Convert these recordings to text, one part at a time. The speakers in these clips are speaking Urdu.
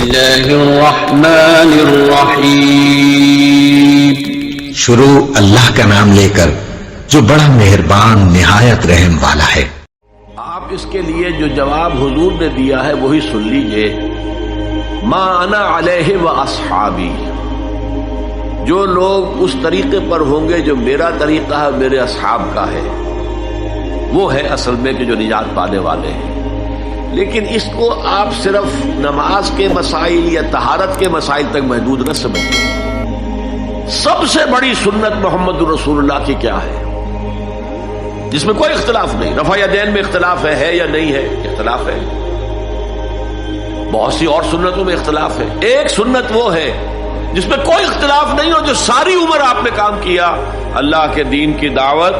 اللہ الرحمن الرحیم۔ شروع اللہ کا نام لے کر جو بڑا مہربان نہایت رحم والا ہے۔ آپ اس کے لیے جو جواب حضور نے دیا ہے وہی سن لیجئے، ما انا علیہ و اصحابی، جو لوگ اس طریقے پر ہوں گے جو میرا طریقہ ہے، میرے اصحاب کا ہے، وہ ہے اصل میں کہ جو نجات پانے والے ہیں۔ لیکن اس کو آپ صرف نماز کے مسائل یا طہارت کے مسائل تک محدود نہ سمجھیں۔ سب سے بڑی سنت محمد رسول اللہ کی کیا ہے، جس میں کوئی اختلاف نہیں؟ رفع یدین میں اختلاف ہے یا نہیں ہے؟ اختلاف ہے۔ بہت سی اور سنتوں میں اختلاف ہے۔ ایک سنت وہ ہے جس میں کوئی اختلاف نہیں ہو، جو ساری عمر آپ نے کام کیا، اللہ کے دین کی دعوت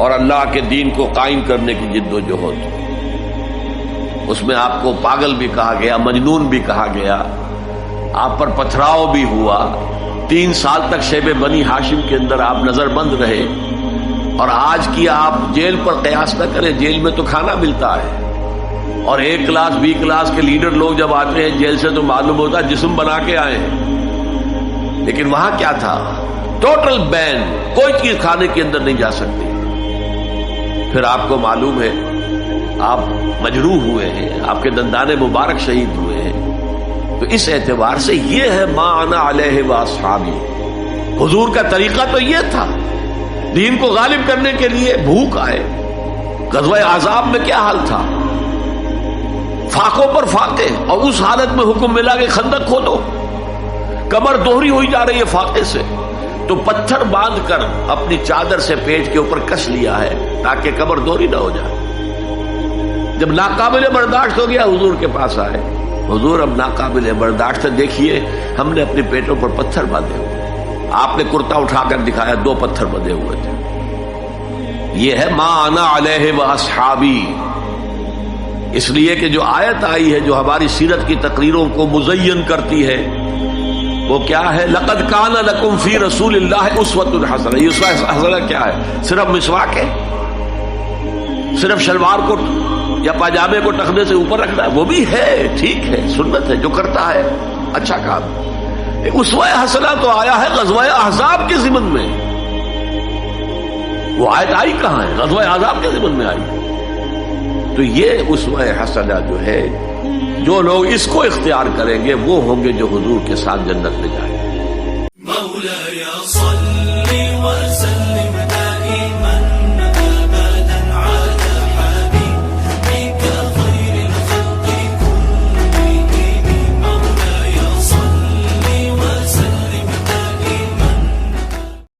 اور اللہ کے دین کو قائم کرنے کی جد و جہد۔ اس میں آپ کو پاگل بھی کہا گیا، مجنون بھی کہا گیا، آپ پر پتھراؤ بھی ہوا، 3 سال تک شیب بنی ہاشم کے اندر آپ نظر بند رہے، اور آج کی آپ جیل پر قیاس نہ کریں، جیل میں تو کھانا ملتا ہے، اور A کلاس B کلاس کے لیڈر لوگ جب آتے ہیں جیل سے تو معلوم ہوتا ہے جسم بنا کے آئے ہیں، لیکن وہاں کیا تھا؟ ٹوٹل بین، کوئی چیز کھانے کے اندر نہیں جا سکتی۔ پھر آپ کو معلوم ہے آپ مجروح ہوئے ہیں، آپ کے دندان مبارک شہید ہوئے ہیں۔ تو اس اعتبار سے یہ ہے ما انا علیہ و اصحابی۔ حضور کا طریقہ تو یہ تھا، دین کو غالب کرنے کے لیے بھوک آئے۔ غزوہ احزاب میں کیا حال تھا؟ فاقوں پر فاقے، اور اس حالت میں حکم ملا کہ خندق کھودو، کمر دوہری ہوئی جا رہی ہے فاقے سے، تو پتھر باندھ کر اپنی چادر سے پیٹ کے اوپر کس لیا ہے تاکہ کمر دوہری نہ ہو جائے۔ جب ناقابل برداشت ہو گیا حضور کے پاس آئے، حضور اب ناقابل برداشت ہے، دیکھیے ہم نے اپنے پیٹوں پر پتھر باندھے ہوئے۔ آپ نے کرتا اٹھا کر دکھایا، 2 پتھر بندھے ہوئے تھے۔ یہ ہے ما انا علیہ و اصحابی۔ اس لیے کہ جو آیت آئی ہے جو ہماری سیرت کی تقریروں کو مزین کرتی ہے، وہ کیا ہے؟ لقد کان لکم فی رسول اللہ اسوۃ حسنہ۔ یہ اسوہ حسنہ کیا ہے؟ صرف مسواک ہے؟ صرف شلوار کو یا پاجامے کو ٹخنے سے اوپر رکھنا ہے؟ وہ بھی ہے، ٹھیک ہے، سنت ہے، جو کرتا ہے اچھا کام۔ اسوہ حسنہ تو آیا ہے غزوہ احزاب کے ضمن میں، وہ آیت آئی کہاں ہے؟ غزوہ احزاب کے ضمن میں آئی۔ تو یہ اسوہ حسنہ جو ہے، جو لوگ اس کو اختیار کریں گے وہ ہوں گے جو حضور کے ساتھ جنت میں جائیں گے۔